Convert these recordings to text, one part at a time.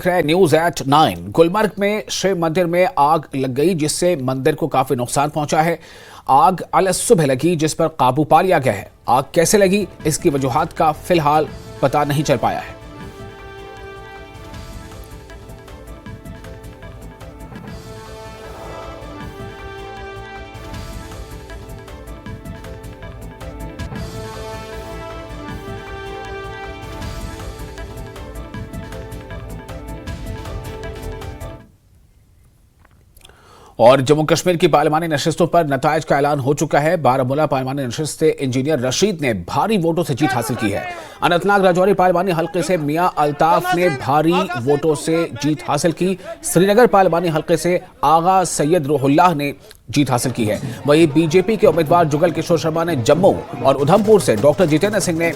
देख रहे हैं न्यूज एट 9। गुलमर्ग में शिव मंदिर में आग लग गई, जिससे मंदिर को काफी नुकसान पहुंचा है। आग अल सुबह लगी, जिस पर काबू पा लिया गया है। आग कैसे लगी, इसकी वजूहात का फिलहाल पता नहीं चल पाया है। और जम्मू कश्मीर की पार्लिमानी नशिस्तों पर नतायज का ऐलान हो चुका है। बारामूला पार्लिमानी नशिस्त से इंजीनियर रशीद ने भारी वोटों से जीत हासिल की है। अनंतनाग राजौरी पार्लिमानी हल्के से मियां अल्ताफ ने भारी वोटों से जीत हासिल की। श्रीनगर पार्लिमानी हल्के से आगा सैयद रूहुल्लाह ने जीत हासिल की है। वहीं बीजेपी के उम्मीदवार जुगल किशोर शर्मा ने जम्मू और उधमपुर से डॉक्टर जितेंद्र सिंह ने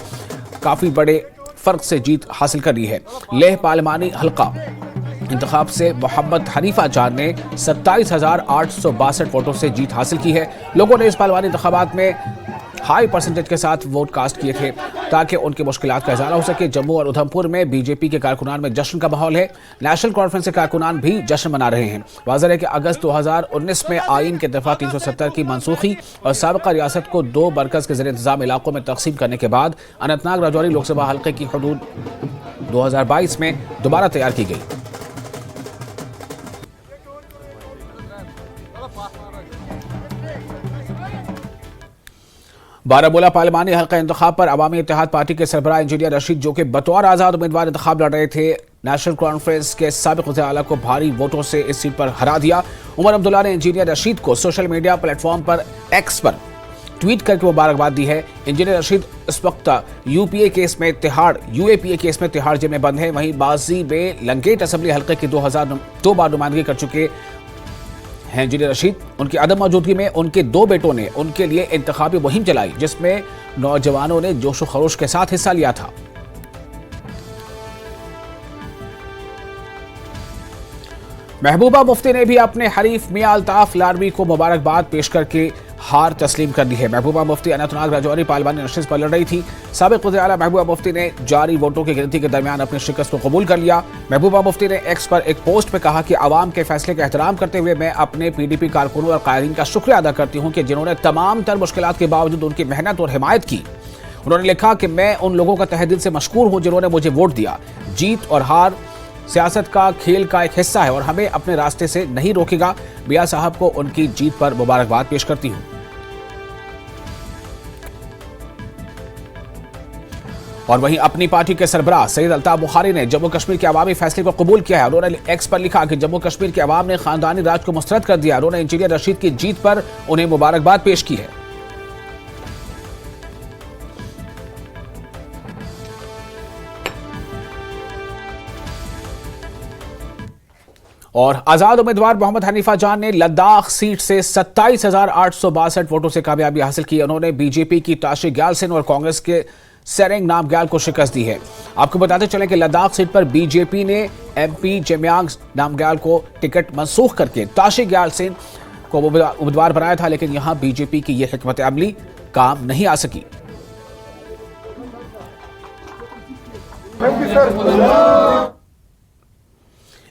काफी बड़े फर्क से जीत हासिल कर ली है। लेह पार्लिमानी हल्का इंतखाब से मोहम्मद हनीफा जान ने 27,862 वोटों से जीत हासिल की है। लोगों ने इस पार्लिमानी इंतखाबात में हाई परसेंटेज के साथ वोट कास्ट किए थे ताकि उनकी मुश्किलात का इजाला हो सके। जम्मू और उधमपुर में बीजेपी के कारकुनान में जश्न का माहौल है। नेशनल कॉन्फ्रेंस के कारकुनान भी जश्न मना रहे हैं। वाज़ेह है कि अगस्त 2019 में आइन के दफा 370 की मनसूखी और साबिक़ा रियासत को 2 मरकज़ के ज़ेर इंतज़ाम इलाकों में तकसीम करने के बाद अनंतनाग राजौरी लोकसभा हल्के की हदूद 2022 में दोबारा तैयार की गई। बारामूला पार्लिमानी हल्का इंतखाब पर अवामी इत्तेहाद पार्टी के सरबराह इंजीनियर रशीद, जो कि बतौर आजाद उम्मीदवार इंतखाब लड़ रहे थे, नेशनल कॉन्फ्रेंस के साबिक़ वज़ीर आला को भारी वोटों से इस सीट पर हरा दिया। उमर अब्दुल्ला ने इंजीनियर रशीद को सोशल मीडिया प्लेटफॉर्म पर एक्स पर ट्वीट करके मुबारकबाद दी है। इंजीनियर रशीद इस वक्त यूएपीए केस में तिहाड़ जेल में बंद है। वहीं बाजी में लंगेट असेंबली हल्के की 2 बार नुमाइंदगी कर चुके हैं इंजीनियर रशीद। उनकी अदम मौजूदगी में उनके 2 बेटों ने उनके लिए इंतखाबी मुहिम चलाई, जिसमें नौजवानों ने जोशो खरोश के साथ हिस्सा लिया था। महबूबा मुफ्ती ने भी अपने हरीफ मियां अल्ताफ लारवी को मुबारकबाद पेश करके हार तस्लीम कर दी है। महबूबा मुफ्ती अनंतनाग राजौरी पार्लिमानी नशिस्त पर लड़ रही थी। साबिक़ वज़ीर आला महबूबा मुफ्ती ने जारी वोटों की गिनती के दरमियान अपनी शिकस्त को कबूल कर लिया। महबूबा मुफ्ती ने एक्स पर एक पोस्ट पर कहा कि आवाम के फैसले का एहतराम करते हुए मैं अपने पीडीपी कारकुनों और कायदीन का शुक्रिया अदा करती हूँ कि जिन्होंने तमाम तर मुश्किलात के बावजूद उनकी मेहनत और हिमायत की। उन्होंने लिखा कि मैं उन लोगों का तहे दिल से मशकूर हूँ जिन्होंने मुझे वोट दिया। जीत और हार सियासत का खेल का एक हिस्सा है और हमें अपने रास्ते से नहीं रोकेगा। मियां साहब को उनकी जीत पर मुबारकबाद पेश करती हूँ। और वहीं अपनी पार्टी के सरबराह सैयद अल्ताफ बुखारी ने जम्मू कश्मीर के अवामी फैसले को कबूल किया है। उन्होंने एक्स पर लिखा कि जम्मू कश्मीर के अवाम ने खानदानी राज को मुस्तरद कर दिया। उन्होंने इंजीनियर रशीद की जीत पर उन्हें मुबारकबाद पेश की है। और आजाद उम्मीदवार मोहम्मद हनीफा जान ने लद्दाख सीट से 27,862 वोटों से कामयाबी हासिल की। उन्होंने बीजेपी की ताशी ग्यालसिन और कांग्रेस के सेरेंग नामग्याल को शिकस्त दी है। आपको बताते चलें कि लद्दाख सीट पर बीजेपी ने एमपी जेम्यांग नामग्याल को टिकट मनसूख करके ताशी ग्यालसिन को उम्मीदवार बनाया था, लेकिन यहां बीजेपी की यह हिकमत अमली काम नहीं आ सकी।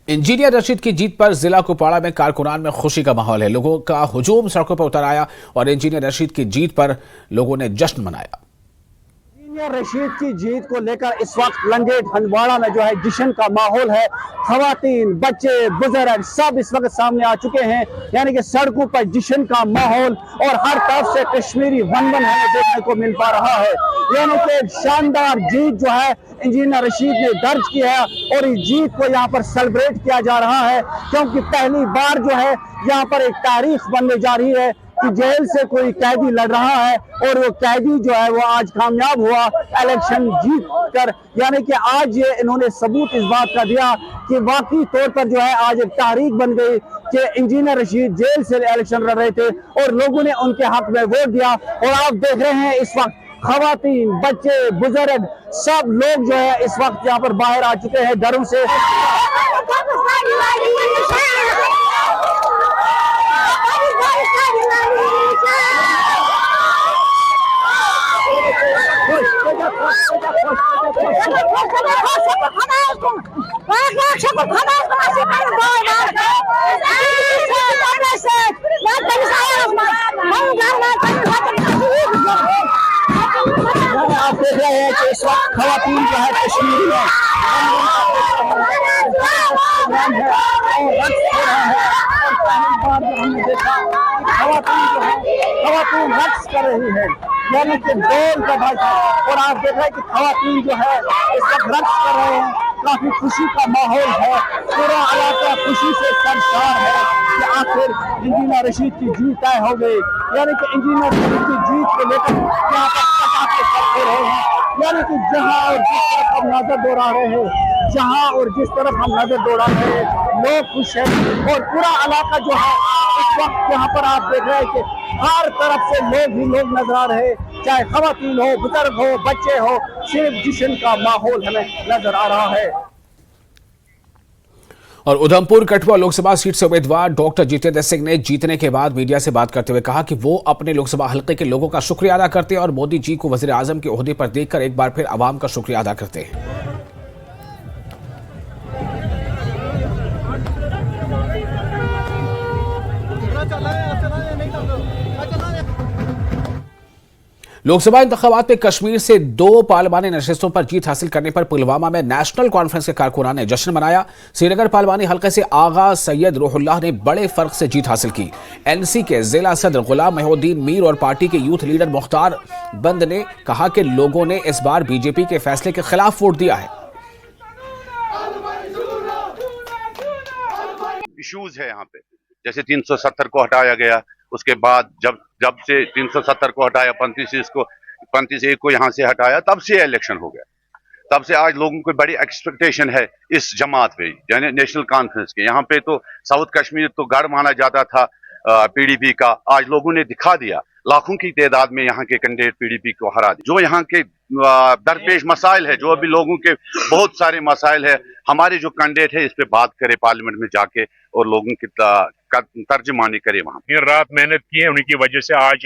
इंजीनियर रशीद की जीत पर जिला कुपवाड़ा में कारकुनान में खुशी का माहौल है। लोगों का हुजूम सड़कों पर उतर आया और इंजीनियर रशीद की जीत पर लोगों ने जश्न मनाया। इंजीनियर रशीद की जीत को लेकर इस वक्त लंगेट हंदवाड़ा में जो है जश्न का माहौल है। खवातीन, बच्चे, बुजुर्ग सब इस वक्त सामने आ चुके हैं, यानी कि सड़कों पर जश्न का माहौल और हर तरफ से कश्मीरी वन हमें देखने को मिल पा रहा है। यानी कि शानदार जीत जो है इंजीनियर रशीद ने दर्ज की है और इस जीत को यहाँ पर सेलिब्रेट किया जा रहा है, क्योंकि पहली बार जो है यहाँ पर एक तारीख बनने जा रही है कि जेल से कोई कैदी लड़ रहा है और वो कैदी जो है वो आज कामयाब हुआ इलेक्शन जीत कर। यानी कि आज ये इन्होंने सबूत इस बात का दिया कि वाकई तौर पर जो है आज एक तारीख बन गई कि इंजीनियर रशीद जेल से इलेक्शन लड़ रहे थे और लोगों ने उनके हक में वोट दिया। और आप देख रहे हैं इस वक्त खवातीन, बच्चे, बुजुर्ग सब लोग जो है इस वक्त यहाँ पर बाहर आ चुके हैं घरों से। आप देख रहे हैं कि इस वक्त खवातीन जो है कश्मीर में प्रोग्राम है और रक्स हो रहा है। और पहली बार जो हमने देखा खवातीन जो है खवातीन रक्स कर रही है, यानी कि ढोल का भाषा। और आप देख रहे हैं कि खवातीन जो है इस वक्त रक्स कर रहे हैं, काफी खुशी का माहौल है, पूरा इलाका खुशी से सरशार है कि आखिर इंजीनियर रशीद की जीत तय हो गई। यानी कि इंजीनियर रशीद की जीत को लेकर यहाँ पर पटाखे फट रहे हैं, यानी कि जहाँ और जिस तरफ हम नजर दौड़ा रहे हैं, जहाँ और जिस तरफ हम नजर दौड़ा रहे हैं, लोग खुश हैं। और पूरा इलाका जो है इस वक्त यहाँ पर आप देख रहे हैं कि हर तरफ से लोग ही लोग नजर आ रहे हैं, चाहे खवातीन हो, बुजुर्ग हो, बच्चे हो, सिर्फ जश्न का माहौल हमें नजर आ रहा है। और उधमपुर कठुआ लोकसभा सीट से उम्मीदवार डॉक्टर जितेंद्र सिंह ने जीतने के बाद मीडिया से बात करते हुए कहा कि वो अपने लोकसभा हलके के लोगों का शुक्रिया अदा करते हैं और मोदी जी को वजीर आजम के ओहदे पर देखकर एक बार फिर आवाम का शुक्रिया अदा करते हैं। लोकसभा इंतखाबात में कश्मीर से 2 पार्लिमानी नशिस्तों पर जीत हासिल करने पर पुलवामा में नेशनल कॉन्फ्रेंस के कारकुनान ने जश्न मनाया। श्रीनगर पार्लिमानी हल्के से आगा सैयद रूहुल्लाह ने बड़े फर्क से जीत हासिल की। एनसी के जिला सदर गुलाम महउद्दीन मीर और पार्टी के यूथ लीडर मुख्तार बंद ने कहा कि लोगों ने इस बार बीजेपी के फैसले के खिलाफ वोट दिया है। इश्यूज है यहाँ पे, जैसे 370 को हटाया गया, उसके बाद जब से 370 को हटाया, 35 को यहाँ से हटाया, तब से इलेक्शन हो गया। तब से आज लोगों को बड़ी एक्सपेक्टेशन है इस जमात पे, यानी नेशनल कॉन्फ्रेंस के। यहाँ पे तो साउथ कश्मीर तो गढ़ माना जाता था पीडीपी का, आज लोगों ने दिखा दिया, लाखों की तादाद में यहाँ के कैंडिडेट पीडीपी को हरा दिया। जो यहाँ के दरपेश मसाइल है, जो अभी लोगों के बहुत सारे मसाइल है, हमारे जो कैंडिडेट है इस पे बात करे पार्लियामेंट में जाके और लोगों की तर्जुमानी करे। वहाँ दिन रात मेहनत की है, उनकी वजह से आज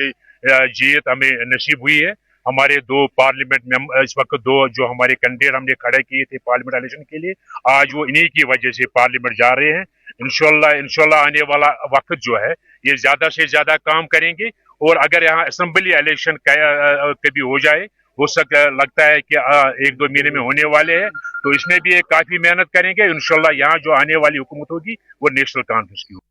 जीत हमें नसीब हुई है। हमारे 2 पार्लियामेंट में इस वक्त 2 जो हमारे कैंडिडेट हमने खड़े किए थे पार्लियामेंट इलेक्शन के लिए, आज वो इन्हीं की वजह से पार्लियामेंट जा रहे हैं। इंशाल्लाह आने वाला वक्त जो है ये ज्यादा से ज्यादा काम करेंगे। और अगर यहाँ असेंबली इलेक्शन कभी हो जाए, लगता है कि 1-2 महीने में होने वाले हैं, तो इसमें भी काफी मेहनत करेंगे। इंशाल्लाह यहाँ जो आने वाली हुकूमत होगी वो नेशनल कॉन्फ्रेंस की होगी।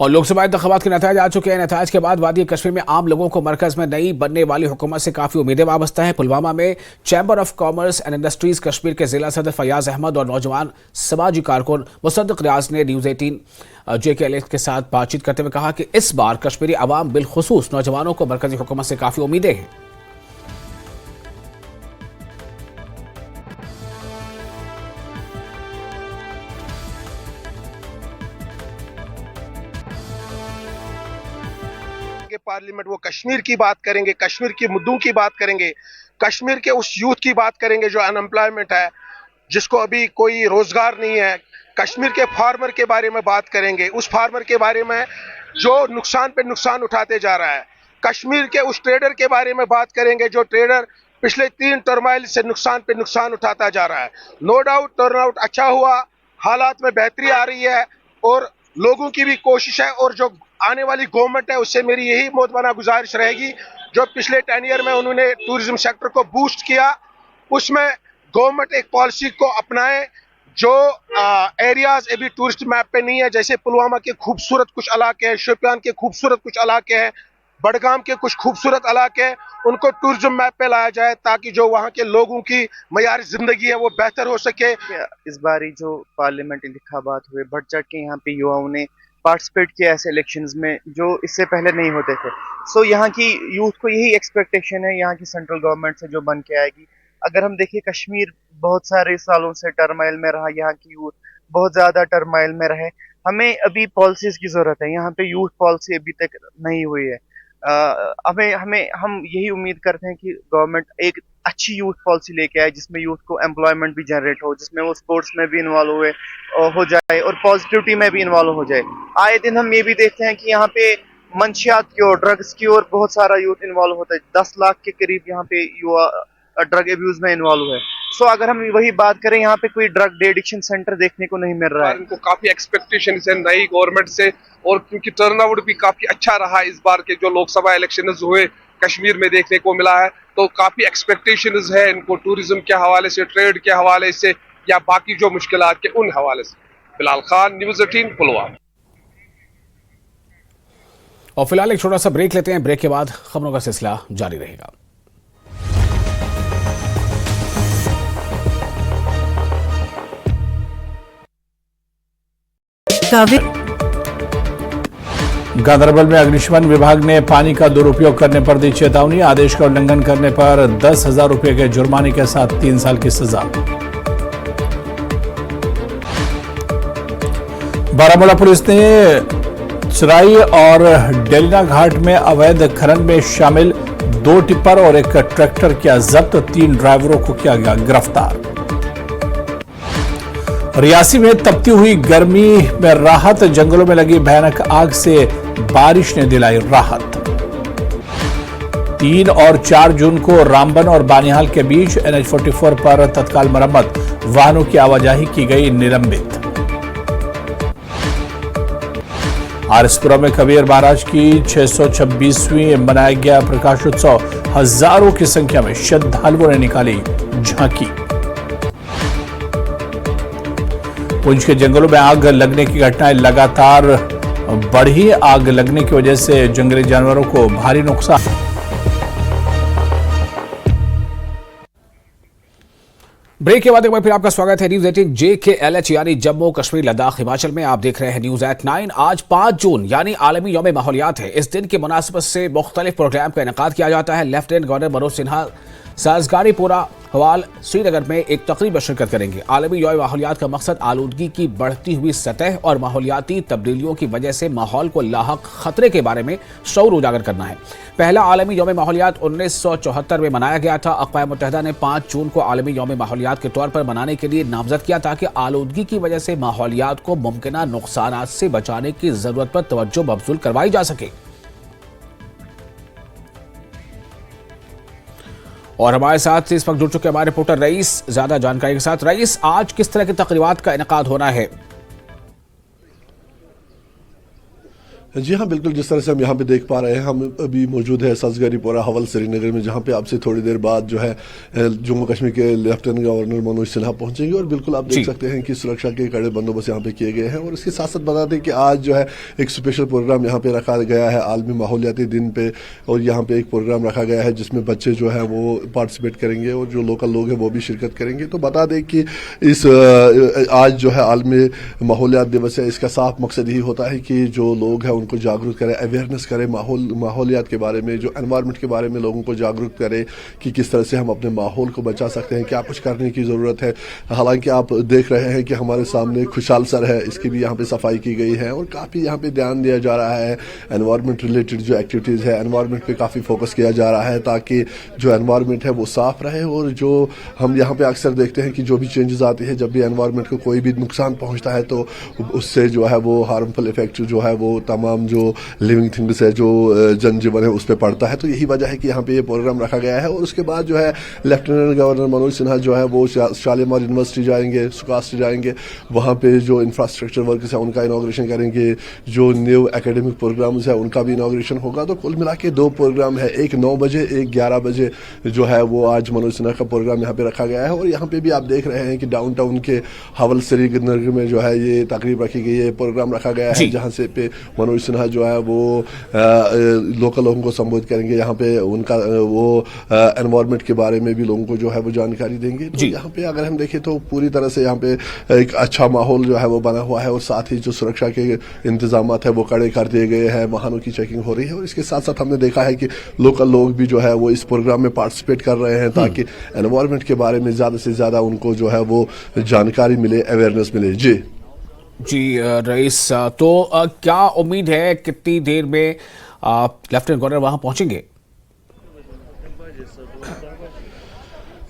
और लोकसभा इंतखाबात के नतीजे आ चुके हैं। नतीजे के बाद वादी कश्मीर में आम लोगों को मरकज में नई बनने वाली हुकूमत से काफी उम्मीदें वाबस्ता है। पुलवामा में chamber of commerce and industries Kashmir के जिला सदर फयाज अहमद और नौजवान समाजी कारकुन मुसद्दिक रियाज ने न्यूज 18 JKL के साथ बातचीत करते हुए कहा कि इस बार कश्मीरी अवाम बिलखुसूस नौजवानों को मरकजी हुकूमत से काफी उम्मीदें हैं। पार्लियामेंट वो कश्मीर की बात करेंगे, कश्मीर के मुद्दों की बात करेंगे, कश्मीर के उस यूथ की बात करेंगे जो अनएम्प्लॉयमेंट है, जिसको अभी कोई रोजगार नहीं है। कश्मीर के फार्मर के बारे में बात करेंगे, उस फार्मर के बारे में जो नुकसान पे नुकसान उठाते जा रहा है। कश्मीर के उस ट्रेडर के बारे में बात करेंगे जो ट्रेडर पिछले 3 टर्माइल से नुकसान पे नुकसान उठाता जा रहा है। नो डाउट टर्नआउट अच्छा हुआ, हालात में बेहतरी आ रही है और लोगों की भी कोशिश है। और जो आने वाली गवर्नमेंट है उससे मेरी यही मोहतबाना गुजारिश रहेगी, जो पिछले 10 ईयर में उन्होंने टूरिज्म सेक्टर को बूस्ट किया, उसमें गवर्नमेंट एक पॉलिसी को अपनाए जो एरियाज अभी टूरिस्ट मैप पे नहीं है, जैसे पुलवामा के खूबसूरत कुछ इलाके हैं, शोपियान के खूबसूरत कुछ इलाके हैं, बडगाम के कुछ खूबसूरत इलाके हैं, उनको टूरिज्म मैप पे लाया जाए ताकि जो वहाँ के लोगों की मयारी जिंदगी है वो बेहतर हो सके। इस बारी जो पार्लियामेंट इंतखाबात हुए, बढ़ चढ़ के यहाँ पे युवाओं ने पार्टिसिपेट किया ऐसे इलेक्शंस में जो इससे पहले नहीं होते थे। सो यहाँ की यूथ को यही एक्सपेक्टेशन है यहाँ की सेंट्रल गवर्नमेंट से जो बन के आएगी। अगर हम देखिए कश्मीर बहुत सारे सालों से टर्माइल में रहा, यहाँ की यूथ बहुत ज्यादा टर्माइल में रहे। हमें अभी पॉलिसीज की जरूरत है, यहाँ पे यूथ पॉलिसी अभी तक नहीं हुई है। हम यही उम्मीद करते हैं कि गवर्नमेंट एक अच्छी यूथ पॉलिसी लेके आए जिसमें यूथ को एम्प्लॉयमेंट भी जनरेट हो, जिसमें वो स्पोर्ट्स में भी इन्वॉल्व हो जाए और पॉजिटिविटी में भी इन्वॉल्व हो जाए। आए दिन हम ये भी देखते हैं कि यहाँ पे मंशियात की ओर, ड्रग्स की ओर बहुत सारा यूथ इन्वॉल्व होता है। 10 लाख के करीब यहाँ पे युवा ड्रग अब्यूज में इन्वॉल्व है। सो अगर हम वही बात करें, यहाँ पे कोई ड्रग डी एडिक्शन सेंटर देखने को नहीं मिल रहा है। इनको काफी एक्सपेक्टेशन है नई गवर्नमेंट से, और क्योंकि टर्नआउट भी काफी अच्छा रहा इस बार के जो लोकसभा इलेक्शन हुए कश्मीर में देखने को मिला है, तो काफी एक्सपेक्टेशन है इनको टूरिज्म के हवाले से, ट्रेड के हवाले से, या बाकी जो मुश्किलात के उन हवाले से। बिलाल खान, न्यूज़ 18 पुलवामा। और फिलहाल एक छोटा सा ब्रेक लेते हैं। ब्रेक के बाद खबरों का सिलसिला जारी रहेगा। गांधरबल में अग्निशमन विभाग ने पानी का दुरुपयोग करने पर दी चेतावनी। आदेश का उल्लंघन करने पर 10,000 रुपये के जुर्माने के साथ 3 साल की सजा। बारामूला पुलिस ने चराई और डेलिना घाट में अवैध खनन में शामिल 2 टिप्पर और एक ट्रैक्टर किया जब्त। 3 ड्राइवरों को किया गया गिरफ्तार। रियासी में तपती हुई गर्मी में राहत। जंगलों में लगी भयानक आग से बारिश ने दिलाई राहत। 3 और 4 जून को रामबन और बानिहाल के बीच NH-44 पर तत्काल मरम्मत। वाहनों की आवाजाही की गई निलंबित। आरएसपुरा में कबीर महाराज की 626वीं मनाया गया प्रकाशोत्सव। हजारों की संख्या में श्रद्धालुओं ने निकाली झांकी। पुंछ के जंगलों में आग लगने की घटनाएं लगातार बढ़ी। आग लगने की वजह से जंगली जानवरों को भारी नुकसान। ब्रेक के बाद एक बार फिर आपका स्वागत है न्यूज 18 JKLH यानी जम्मू कश्मीर लद्दाख हिमाचल में। आप देख रहे हैं न्यूज एट 9। आज 5 जून यानी आलमी यौम माहौलियात है। इस दिन की मुनासिबत से मुख्तलिफ प्रोग्राम का इनेकाद किया जाता है। लेफ्टिनेंट गवर्नर मनोज सिन्हा साजगारीपुरा हवाल श्रीनगर में एक तकरीब में शिरकत करेंगे। आलमी यौम माहौलियात का मकसद आलूदगी की बढ़ती हुई सतह और माहौलियाती तब्दीलियों की वजह से माहौल को लाहक खतरे के बारे में शऊर उजागर करना है। पहला आलमी यौम माहौलियात 1974 में मनाया गया था। अक़वाम मुत्तहिदा ने 5 जून को आलमी यौम माहौलियात के तौर पर मनाने के लिए नामजद किया ताकि आलूदगी की वजह से माहौलियात को मुमकिना नुकसानात से बचाने की जरूरत पर तवज्जो मबज़ूल करवाई जा सके। और हमारे साथ इस वक्त जुड़ चुके हमारे रिपोर्टर रईस ज्यादा जानकारी के साथ। रईस, आज किस तरह की तकरीबात का इनेकाद होना है? जी हाँ, बिल्कुल जिस तरह से हम यहाँ पे देख पा रहे हैं, हम अभी मौजूद है साजगारीपुरा हवल श्रीनगर में, जहाँ पे आपसे थोड़ी देर बाद जो है जम्मू कश्मीर के लेफ्टिनेंट गवर्नर मनोज सिन्हा पहुंचेंगे। और बिल्कुल आप देख सकते हैं कि सुरक्षा के कड़े बंदोबस्त यहाँ पे किए गए हैं। और इसके साथ साथ बता दें कि आज जो है एक स्पेशल प्रोग्राम यहाँ पे रखा गया है आलमी माहौलियाती दिन पे। और यहाँ पे एक प्रोग्राम रखा गया है जिसमें बच्चे जो है वो पार्टिसिपेट करेंगे और जो लोकल लोग हैं वो भी शिरकत करेंगे। तो बता दें कि इस आज जो है आलमी माहौलियात दिवस है, इसका साफ मकसद यही होता है कि जो लोग हैं उनको जागरूक करें, अवेयरनेस करें माहौलियात के बारे में, जो एनवायरनमेंट के बारे में लोगों को जागरूक करें कि किस तरह से हम अपने माहौल को बचा सकते हैं, क्या कुछ करने की ज़रूरत है। हालांकि आप देख रहे हैं कि हमारे सामने खुशहाल सर है, इसकी भी यहाँ पे सफाई की गई है और काफ़ी यहाँ पे ध्यान दिया जा रहा है। एनवायरनमेंट रिलेटेड जो एक्टिविटीज़ है, एनवायरनमेंट पे काफ़ी फोकस किया जा रहा है ताकि जो एनवायरनमेंट है वो साफ़ रहे। और जो हम यहाँ पे अक्सर देखते हैं कि जो भी चेंजेस आती है, जब भी एनवायरनमेंट को कोई भी नुकसान पहुँचता है तो उससे जो है वो हार्मफुल इफेक्ट जो है वो तमाम जो लिविंग थिंग्स है, जो जनजीवन है, उस पर पड़ता है। तो यही वजह है कि यहाँ पे ये प्रोग्राम रखा गया है। और उसके बाद जो है लेफ्टिनेंट गवर्नर मनोज सिन्हा जो है वो शालीमार यूनिवर्सिटी जाएंगे, सुकास्ट जाएंगे, वहाँ पे जो इंफ्रास्ट्रक्चर वर्क्स है उनका इनॉग्रेशन करेंगे, जो न्यू एकेडमिक प्रोग्राम्स है उनका भी इनॉग्रेशन होगा। तो कुल मिला के 2 प्रोग्राम है, एक 9 बजे, एक 11 बजे जो है वो आज मनोज सिन्हा का प्रोग्राम यहाँ पे रखा गया है। और यहाँ पे भी आप देख रहे हैं कि डाउनटाउन के हवल श्रीनगर में जो है ये तकरीब रखी गई है, प्रोग्राम रखा गया है जहाँ से पे मनोज सिन्हा जो है वो लोकल लोगों को संबोधित करेंगे। यहाँ पे उनका वो एनवायरनमेंट के बारे में भी लोगों को जो है वो जानकारी देंगे। तो यहाँ पे अगर हम देखें तो पूरी तरह से यहाँ पे एक अच्छा माहौल जो है वो बना हुआ है। और साथ ही जो सुरक्षा के इंतजाम है वो कड़े कर दिए गए हैं, वाहनों की चेकिंग हो रही है। और इसके साथ साथ हमने देखा है कि लोकल लोग भी जो है वो इस प्रोग्राम में पार्टिसिपेट कर रहे हैं ताकि एनवायरनमेंट के बारे में ज्यादा से ज्यादा उनको जो है वो जानकारी मिले, अवेयरनेस मिले। जी रईस, तो क्या उम्मीद है कितनी देर में लेफ्टिनेंट गवर्नर वहां पहुंचेंगे?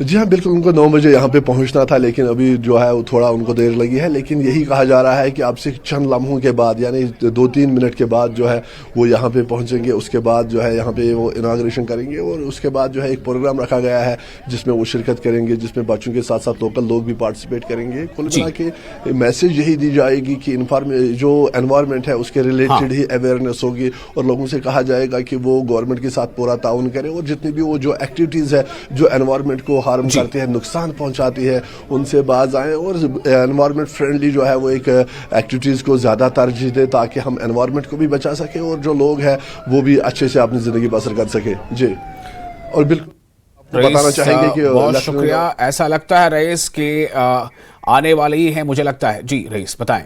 जी हाँ, बिल्कुल उनको 9 बजे यहाँ पे पहुँचना था, लेकिन अभी जो है वो थोड़ा उनको देर लगी है। लेकिन यही कहा जा रहा है कि अब से चंद लम्हों के बाद, यानी 2-3 मिनट के बाद जो है वो यहाँ पे पहुँचेंगे। उसके बाद जो है यहाँ पे वो इनाग्रेशन करेंगे और उसके बाद जो है एक प्रोग्राम रखा गया है जिसमें वो शिरकत करेंगे, जिसमें बच्चों के साथ साथ लोकल लोग भी पार्टिसिपेट करेंगे। कुल मिला के मैसेज यही दी जाएगी कि जो एनवायरनमेंट है उसके रिलेटेड ही अवेयरनेस होगी और लोगों से कहा जाएगा कि वो गवर्नमेंट के साथ पूरा ताउन करें और जितनी भी वो जो एक्टिविटीज़ है जो एनवायरनमेंट को हार्म करती है, नुकसान पहुंचाती है, उनसे बाज आएं और एनवायरनमेंट फ्रेंडली जो है वो एक एक्टिविटीज़ को ज़्यादा तरजीह दें ताकि हम एनवायरनमेंट को भी बचा सकें और जो लोग हैं वो भी अच्छे से अपनी ज़िंदगी बसर कर सकें। जी, और बिल्कुल बताना चाहेंगे कि बहुत शुक्रिया। ऐसा लगता है रईस कि आने वाले ही है, मुझे लगता है। जी रईस, बताएं।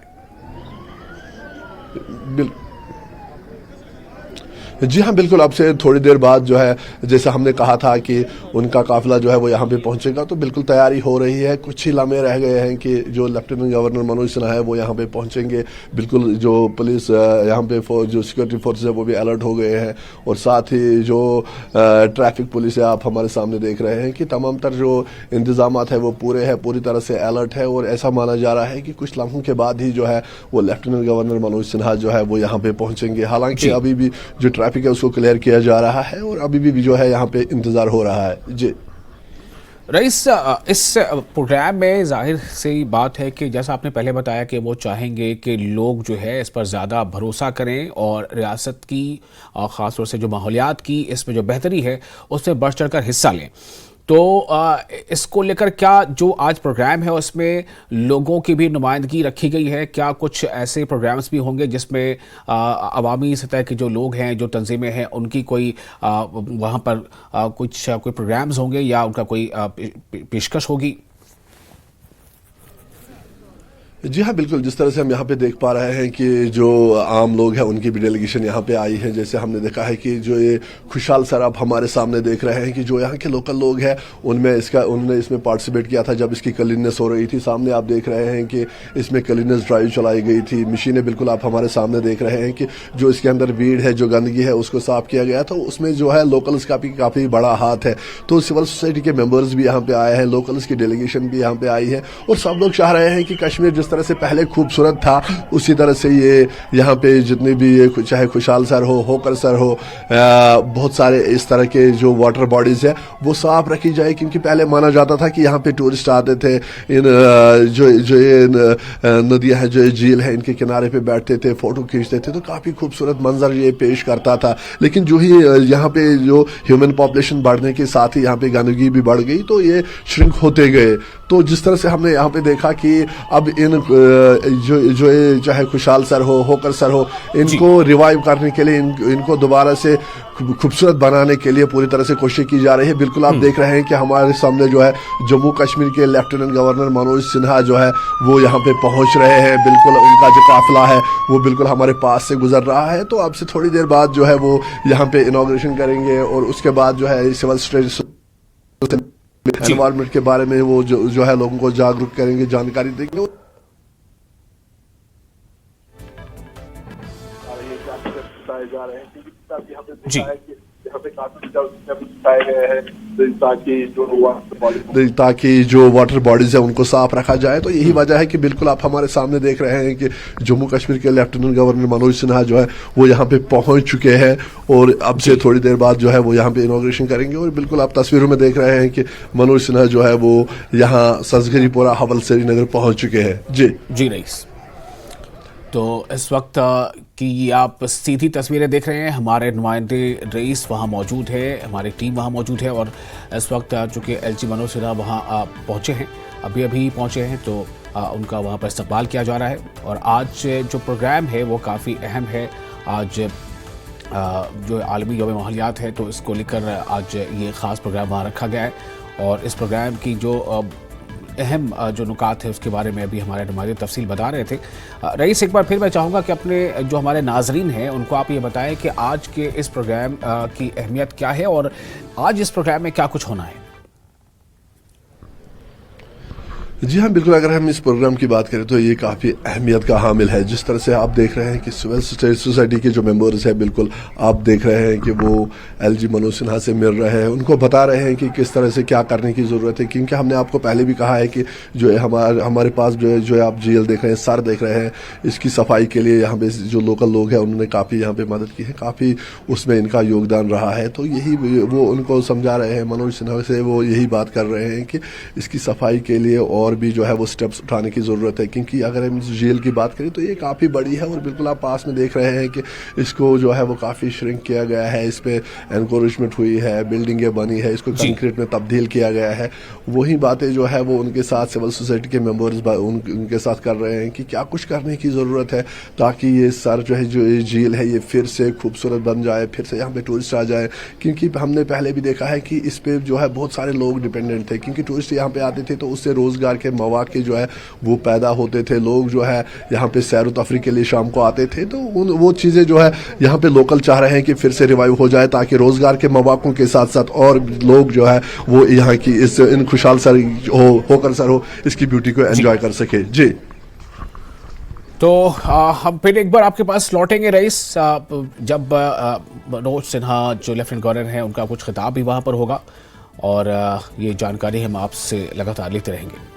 जी हाँ, बिल्कुल अब से थोड़ी देर बाद जो है, जैसे हमने कहा था कि उनका काफिला जो है वो यहाँ पे पहुँचेगा, तो बिल्कुल तैयारी हो रही है। कुछ ही लम्हे रह गए हैं कि जो लेफ्टिनेंट गवर्नर मनोज सिन्हा है वो यहाँ पे पहुँचेंगे। बिल्कुल जो पुलिस यहाँ पे जो सिक्योरिटी फोर्सेस है वो भी अलर्ट हो गए हैं और साथ ही जो ट्रैफिक पुलिस है, आप हमारे सामने देख रहे हैं कि तमाम तर जो इंतजाम है वो पूरे हैं, पूरी तरह से अलर्ट है। और ऐसा माना जा रहा है कि कुछ लम्हों के बाद ही जो है वो लेफ्टिनेंट गवर्नर मनोज सिन्हा जो है वो यहाँ पे पहुँचेंगे। हालांकि अभी भी जो ट्रैफिक है उसको क्लियर किया जा रहा है और अभी भी जो है यहाँ पे इंतजार हो रहा है। जी रईस, इस प्रोग्राम में जाहिर सी बात है कि जैसा आपने पहले बताया कि वो चाहेंगे कि लोग जो है इस पर ज़्यादा भरोसा करें और रियासत की ख़ास तौर से जो माहौलियात की इसमें जो बेहतरी है उसमें बढ़ चढ़ कर हिस्सा लें। तो इसको लेकर क्या जो आज प्रोग्राम है उसमें लोगों की भी नुमाइंदगी रखी गई है? क्या कुछ ऐसे प्रोग्राम्स भी होंगे जिसमें अवामी सतह के जो लोग हैं, जो तंजीमें हैं, उनकी कोई वहाँ पर कोई प्रोग्राम्स होंगे या उनका कोई पेशकश होगी? जी हाँ, बिल्कुल जिस तरह से हम यहाँ पे देख पा रहे हैं कि जो आम लोग हैं उनकी भी डेलीगेशन यहाँ पे आई है। जैसे हमने देखा है कि जो ये खुशहाल सर आप हमारे सामने देख रहे हैं कि जो यहाँ के लोकल लोग हैं उन्होंने इसमें पार्टिसिपेट किया था जब इसकी क्लीननेस हो रही थी। सामने आप देख रहे हैं कि इसमें क्लीननेस ड्राइव चलाई गई थी। मशीनें बिल्कुल आप हमारे सामने देख रहे हैं कि जो इसके अंदर भीड़ है, जो गंदगी है, उसको साफ किया गया। तो उसमें जो है लोकल्स का भी काफ़ी बड़ा हाथ है। तो सिविल सोसाइटी के मेम्बर्स भी यहाँ पे आए हैं, लोकल्स की डेलीगेशन भी यहाँ पे आई है और सब लोग चाह रहे हैं कि कश्मीर जिस तरह से पहले खूबसूरत था उसी तरह से ये यहाँ पे जितने भी ये चाहे खुशहाल सर हो, होकर सर हो, बहुत सारे इस तरह के जो वाटर बॉडीज है वो साफ रखी जाए। क्योंकि पहले माना जाता था कि यहाँ पे टूरिस्ट आते थे, इन जो ये नदियाँ हैं, जो झील है, इनके किनारे पे बैठते थे, फोटो खींचते थे, तो काफी खूबसूरत मंजर ये पेश करता था। लेकिन जो ही यहाँ पे जो ह्यूमन पॉपुलेशन बढ़ने के साथ ही यहाँ पे गंदगी भी बढ़ गई तो ये श्रिंक होते गए। तो जिस तरह से हमने यहाँ पे देखा कि अब इन जो ये चाहे खुशहाल सर हो, होकर सर हो, इनको रिवाइव करने के लिए, इनको दोबारा से खूबसूरत बनाने के लिए पूरी तरह से कोशिश की जा रही है। बिल्कुल आप देख रहे हैं कि हमारे सामने जो है जम्मू कश्मीर के लेफ्टिनेंट गवर्नर मनोज सिन्हा जो है वो यहाँ पे पहुंच रहे हैं। बिल्कुल उनका जो काफिला है वो बिल्कुल हमारे पास से गुजर रहा है। तो अब से थोड़ी देर बाद जो है वो यहाँ पे इनॉग्रेशन करेंगे और उसके बाद जो है सिविल स्टेशन एनवायरनमेंट के बारे में वो जो है लोगों को जागरूक करेंगे, जानकारी देंगे। जी ताकि जो वाटर बॉडीज है उनको साफ रखा जाए। तो यही वजह है कि बिल्कुल आप हमारे सामने देख रहे हैं कि जम्मू कश्मीर के लेफ्टिनेंट गवर्नर मनोज सिन्हा जो है वो यहाँ पे पहुंच चुके हैं और अब से थोड़ी देर बाद जो है वो यहाँ पे इनॉग्रेशन करेंगे। और बिल्कुल आप तस्वीरों में देख रहे हैं कि मनोज सिन्हा जो है वो यहाँ सजगरीपुरा हवल श्रीनगर पहुंच चुके हैं। जी रईस, तो इस वक्त की आप सीधी तस्वीरें देख रहे हैं। हमारे नुमाइंदे रईस वहाँ मौजूद है, हमारी टीम वहाँ मौजूद है और इस वक्त चूँकि एलजी मनोज सिन्हा वहाँ पहुँचे हैं, अभी पहुँचे हैं, तो उनका वहाँ पर इस्तकबाल किया जा रहा है। और आज जो प्रोग्राम है वो काफ़ी अहम है। आज जो आलमी यौम माहौलियात है तो इसको लेकर आज ये ख़ास प्रोग्राम वहाँ रखा गया है और इस प्रोग्राम की जो अहम जो नुकात है उसके बारे में अभी हमारे नुमाइंदे तफसील बता रहे थे। रईस, एक बार फिर मैं चाहूँगा कि अपने जो हमारे नाजरीन हैं उनको आप ये बताएं कि आज के इस प्रोग्राम की अहमियत क्या है और आज इस प्रोग्राम में क्या कुछ होना है। जी हाँ, बिल्कुल। अगर हम इस प्रोग्राम की बात करें तो ये काफ़ी अहमियत का हामिल है। जिस तरह से आप देख रहे हैं कि सिविल सोसाइटी के जो मेंबर्स हैं, बिल्कुल आप देख रहे हैं कि वो एलजी मनोज सिन्हा से मिल रहे हैं, उनको बता रहे हैं कि किस तरह से क्या करने की ज़रूरत है। क्योंकि हमने आपको पहले भी कहा है कि जो है हमारे पास जो है आप जेल देख रहे हैं, सर देख रहे हैं, इसकी सफाई के लिए यहाँ पे जो लोकल लोग हैं उन्होंने काफ़ी यहाँ पे मदद की है, काफ़ी उसमें इनका योगदान रहा है। तो यही वो उनको समझा रहे हैं, मनोज सिन्हा से वो यही बात कर रहे हैं कि इसकी सफाई के लिए और भी जो है वो स्टेप्स उठाने की ज़रूरत है। क्योंकि अगर हम इस जेल की बात करें तो ये काफ़ी बड़ी है और बिल्कुल आप पास में देख रहे हैं कि इसको जो है वो काफ़ी श्रिंक किया गया है, इस पर एनकोरेजमेंट हुई है, बिल्डिंगें बनी है, इसको कंक्रीट में तब्दील किया गया है। वही बातें जो है वो उनके साथ सिविल सोसाइटी के मेंबर्स उनके साथ कर रहे हैं कि क्या कुछ करने की ज़रूरत है ताकि ये सर जो है जो ये झील है ये फिर से खूबसूरत बन जाए, फिर से यहाँ पे टूरिस्ट आ जाए। क्योंकि हमने पहले भी देखा है कि इस पे जो है बहुत सारे लोग डिपेंडेंट थे, क्योंकि टूरिस्ट यहाँ पे आते थे तो उससे रोज़गार के मौके जो है वो पैदा होते थे। लोग जो है यहाँ पे सैर तफरी के लिए शाम को आते थे, तो वो चीज़ें जो है यहाँ पे लोकल चाह रहे हैं कि फिर से रिवाइव हो जाए ताकि रोज़गार के मौक़ों के साथ साथ और लोग जो है वो यहाँ की इन खुशहाल सर होकर सर हो इसकी ब्यूटी को एंजॉय कर सके। जी तो हम फिर एक बार आपके पास लौटेंगे रईस, जब मनोज सिन्हा जो लेफ्टिनेंट गवर्नर हैं उनका कुछ खिताब भी वहाँ पर होगा और ये जानकारी हम आपसे लगातार लेते रहेंगे।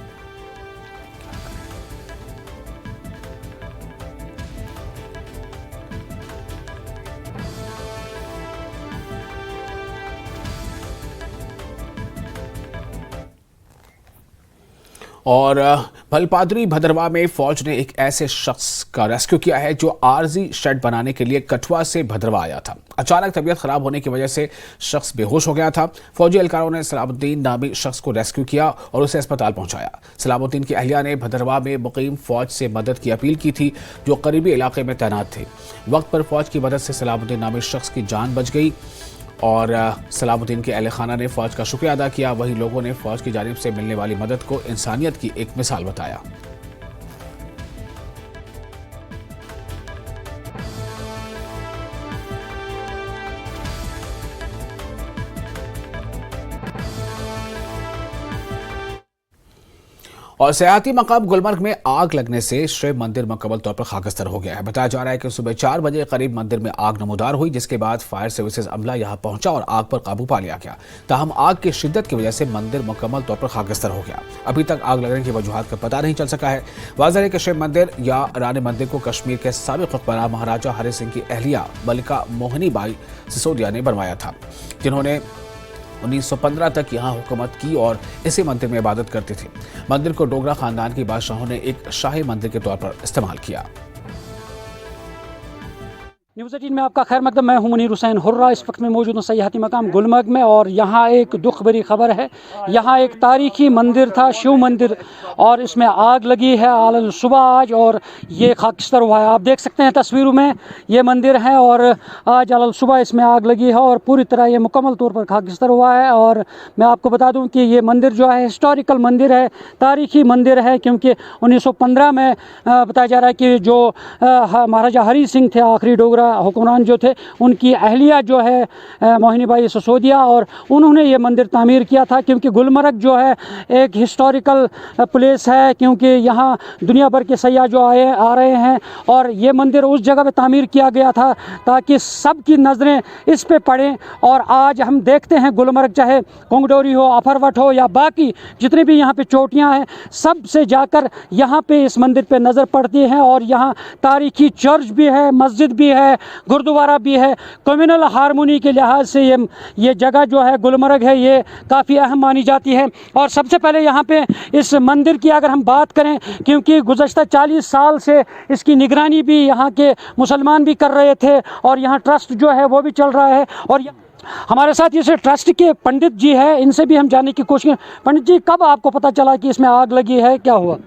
और भलपादरी भदरवा में फौज ने एक ऐसे शख्स का रेस्क्यू किया है जो आरजी शेड बनाने के लिए कठुआ से भदरवा आया था। अचानक तबीयत खराब होने की वजह से शख्स बेहोश हो गया था। फौजी एहलकारों ने सलामुद्दीन नामी शख्स को रेस्क्यू किया और उसे अस्पताल पहुंचाया। सलामुद्दीन की अहलिया ने भदरवा में मुकीम फौज से मदद की अपील की थी जो करीबी इलाके में तैनात थे। वक्त पर फौज की मदद से सलामुद्दीन नामी शख्स की जान बच गई और सलामुद्दीन के अहल खाना ने फौज का शुक्रिया अदा किया। वहीं लोगों ने फौज की जानिब से मिलने वाली मदद को इंसानियत की एक मिसाल बताया। और सियाहती मकाम गुलमर्ग में आग लगने से शिव मंदिर मुकम्मल तौर पर खाकस्तर हो गया है। बताया जा रहा है कि सुबह 4 बजे करीब मंदिर में आग नमूदार हुई, जिसके बाद फायर सर्विसेज अमला यहां पहुंचा और आग पर काबू पा लिया गया। ताहम आग की शिद्दत की वजह से मंदिर मुकम्मल तौर पर खाकस्तर हो गया। अभी तक आग लगने की वजूहात का पता नहीं चल सका है। वाज़ेह है कि शिव मंदिर या रानी मंदिर को कश्मीर के साबिक हुक्मरान महाराजा हरि सिंह की अहलिया मलिका मोहिनी बाई सिसोदिया ने बनवाया था, जिन्होंने 1915 तक यहाँ हुकूमत की और इसी मंदिर में इबादत करते थे। मंदिर को डोगरा खानदान के बादशाहों ने एक शाही मंदिर के तौर पर इस्तेमाल किया। न्यूज़ 18 में आपका खैर मकदम। मैं हूं मुनीर हुसैन हुर्रा। इस वक्त में मौजूद हूं सयाहती मकाम गुलमर्ग में और यहाँ एक दुख भरी खबर है। यहाँ एक तारीखी मंदिर था, शिव मंदिर, और इसमें आग लगी है आल सुबह आज और ये खाकस्तर हुआ है। आप देख सकते हैं तस्वीरों में ये मंदिर है और आज आल सुबह इसमें आग लगी है और पूरी तरह ये मुकम्मल तौर पर खाकस्तर हुआ है। और मैं आपको बता दूँ कि ये मंदिर जो है हिस्टोरिकल मंदिर है, तारीखी मंदिर है, क्योंकि 1915 में बताया जा रहा है कि जो महाराजा हरि सिंह थे, आखिरी डोगरा हुक्मरान जो थे, उनकी अहलिया जो है मोहिनी बाई सिसोदिया, और उन्होंने ये मंदिर तामीर किया था। क्योंकि गुलमर्ग जो है एक हिस्टोरिकल प्लेस है, क्योंकि यहाँ दुनिया भर के सयाह जो आ रहे हैं और ये मंदिर उस जगह पे तामीर किया गया था ताकि सबकी नज़रें इस पे पड़ें। और आज हम देखते हैं गुलमर्ग, चाहे कोंगडोरी हो, अफरवट हो या बाकी जितनी भी यहाँ पे चोटियाँ हैं, सब से जाकर यहाँ पे इस मंदिर पे नज़र पड़ती है। और यहाँ तारीखी चर्च भी है, मस्जिद भी है, गुरुद्वारा भी है। कम्युनल हारमोनी के लिहाज से ये जगह जो है गुलमर्ग है, ये काफ़ी अहम मानी जाती है। और सबसे पहले यहाँ पे इस मंदिर की अगर हम बात करें, क्योंकि गुज़श्ता 40 साल से इसकी निगरानी भी यहाँ के मुसलमान भी कर रहे थे और यहाँ ट्रस्ट जो है वो भी चल रहा है। और हमारे साथ इस ट्रस्ट के पंडित जी हैं, इनसे भी हम जानने की कोशिश। पंडित जी, कब आपको पता चला कि इसमें आग लगी है, क्या हुआ?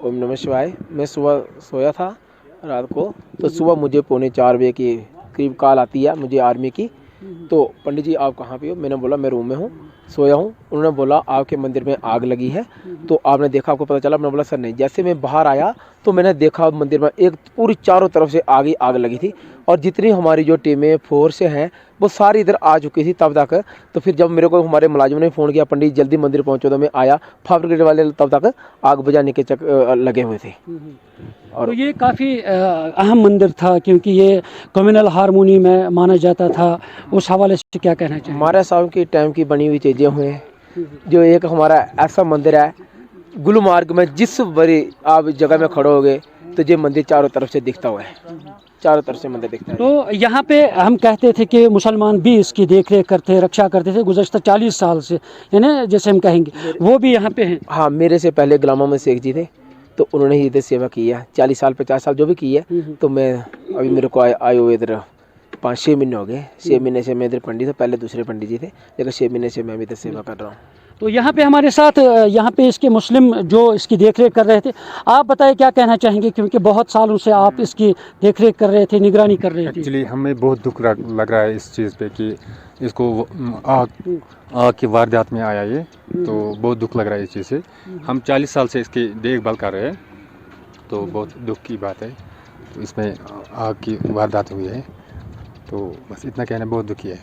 ओम नमः शिवाय। मैं सुबह सोया था रात को, तो सुबह मुझे 3:45 बजे के करीब कॉल आती है मुझे आर्मी की। तो पंडित जी आप कहाँ पे हो? मैंने बोला मैं रूम में हूँ, सोया हूँ। उन्होंने बोला आपके मंदिर में आग लगी है, तो आपने देखा, आपको पता चला? मैंने बोला सर नहीं। जैसे मैं बाहर आया तो मैंने देखा मंदिर में एक पूरी चारों तरफ से आग ही आग लगी थी। और जितनी हमारी जो टीमें फोर्स हैं वो सारी इधर आ चुकी थी तब तक। तो फिर जब मेरे को हमारे मुलाजिम ने फ़ोन किया पंडित जल्दी मंदिर पहुंचो, तो मैं आया। फायर ब्रिगेड वाले तब तक आग बुझाने के लगे हुए थे। और तो ये काफ़ी अहम मंदिर था क्योंकि ये कम्युनल हारमोनी में माना जाता था। उस हवाले से क्या कहना चाहिए? हमारे साहब की टाइम की बनी हुई चीज़ें हुई हैं। जो एक हमारा ऐसा मंदिर है गुलमार्ग में, जिस बड़ी आप जगह में खड़े हो गए तो ये मंदिर चारों तरफ से दिखता हुआ है, चारों तरफ से मंदिर दिखता है। तो यहाँ पे हम कहते थे कि मुसलमान भी इसकी देख रेख करते, रक्षा करते थे गुज़श्ता 40 साल से, यानी जैसे हम कहेंगे वो भी यहाँ पे हैं। हाँ, मेरे से पहले गुलाम मोहम्मद शेख जी थे, तो उन्होंने ही इधर सेवा की है 40 साल 50 साल जो भी की है। तो मैं अभी मेरे को आए हुए इधर 5-6 महीने हो गए। 6 महीने से मैं इधर पंडित था, पहले दूसरे पंडित जी थे, लेकिन 6 महीने से मैं भी इधर सेवा कर रहा हूँ। तो यहाँ पे हमारे साथ यहाँ पे इसके मुस्लिम जो इसकी देखरेख कर रहे थे, आप बताएं क्या कहना चाहेंगे, क्योंकि बहुत सालों से आप इसकी देखरेख कर रहे थे, निगरानी कर रहे थे। एक्चुअली हमें बहुत दुख लग रहा है इस चीज़ पे कि इसको आग की वारदात में आया ये, तो बहुत दुख लग रहा है इस चीज़ से। हम 40 साल से इसकी देखभाल कर रहे हैं, तो बहुत दुख की बात है। तो इसमें आग की वारदात हुई है, तो बस इतना कहना बहुत दुखी है।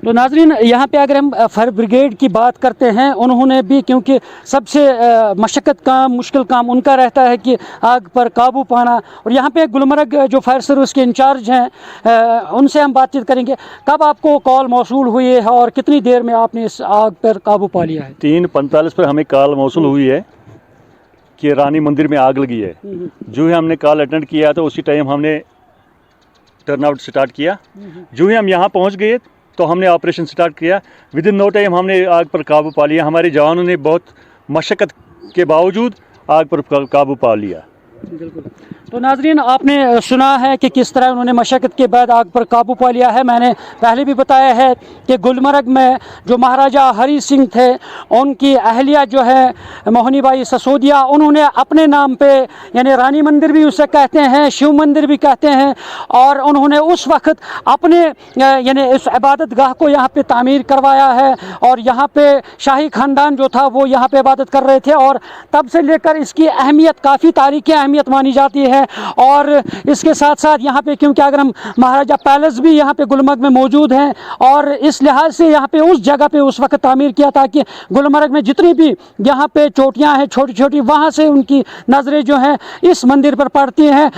तो नाजरीन, यहाँ पे अगर हम फायर ब्रिगेड की बात करते हैं, उन्होंने भी, क्योंकि सबसे मशक्क़त काम, मुश्किल काम उनका रहता है कि आग पर काबू पाना। और यहाँ पे गुलमर्ग जो फायर सर्विस के इंचार्ज हैं, उनसे हम बातचीत करेंगे। कब आपको कॉल मौसूल हुई है और कितनी देर में आपने इस आग पर काबू पा लिया है? 3:45 पर हमें कॉल मौसूल हुई है कि रानी मंदिर में आग लगी है। जो ही हमने कॉल अटेंड किया तो उसी टाइम हमने टर्नआउट स्टार्ट किया। जो ही हम यहाँ पहुँच गए तो हमने ऑपरेशन स्टार्ट किया। विद इन नो टाइम हमने आग पर काबू पा लिया। हमारे जवानों ने बहुत मशक्क़त के बावजूद आग पर काबू पा लिया। बिल्कुल। तो नाजरीन, आपने सुना है कि किस तरह उन्होंने मशक्क़त के बाद आग पर काबू पा लिया है। मैंने पहले भी बताया है कि गुलमर्ग में जो महाराजा हरी सिंह थे, उनकी अहलिया जो है मोहनी बाई ससोदिया, उन्होंने अपने नाम पे, यानी रानी मंदिर भी उसे कहते हैं, शिव मंदिर भी कहते हैं, और उन्होंने उस वक्त अपने यानी इस इबादत गाह को यहाँ पे तामीर करवाया है। और यहाँ पे शाही ख़ानदान जो था वो यहाँ पे इबादत कर रहे थे, और तब से लेकर इसकी अहमियत, काफ़ी तारीख़ी अहमियत मानी जाती है। और इसके साथ साथ यहाँ पे, क्योंकि अगर हम महाराजा पैलेस भी यहाँ पे गुलमर्ग में मौजूद हैं, और इस लिहाज से यहाँ पे उस जगह पे उस वक्त तामीर किया था कि गुलमर्ग में जितनी भी यहाँ पे चोटियाँ हैं छोटी छोटी, वहाँ से उनकी नज़रें जो हैं इस मंदिर पर पड़ती हैं।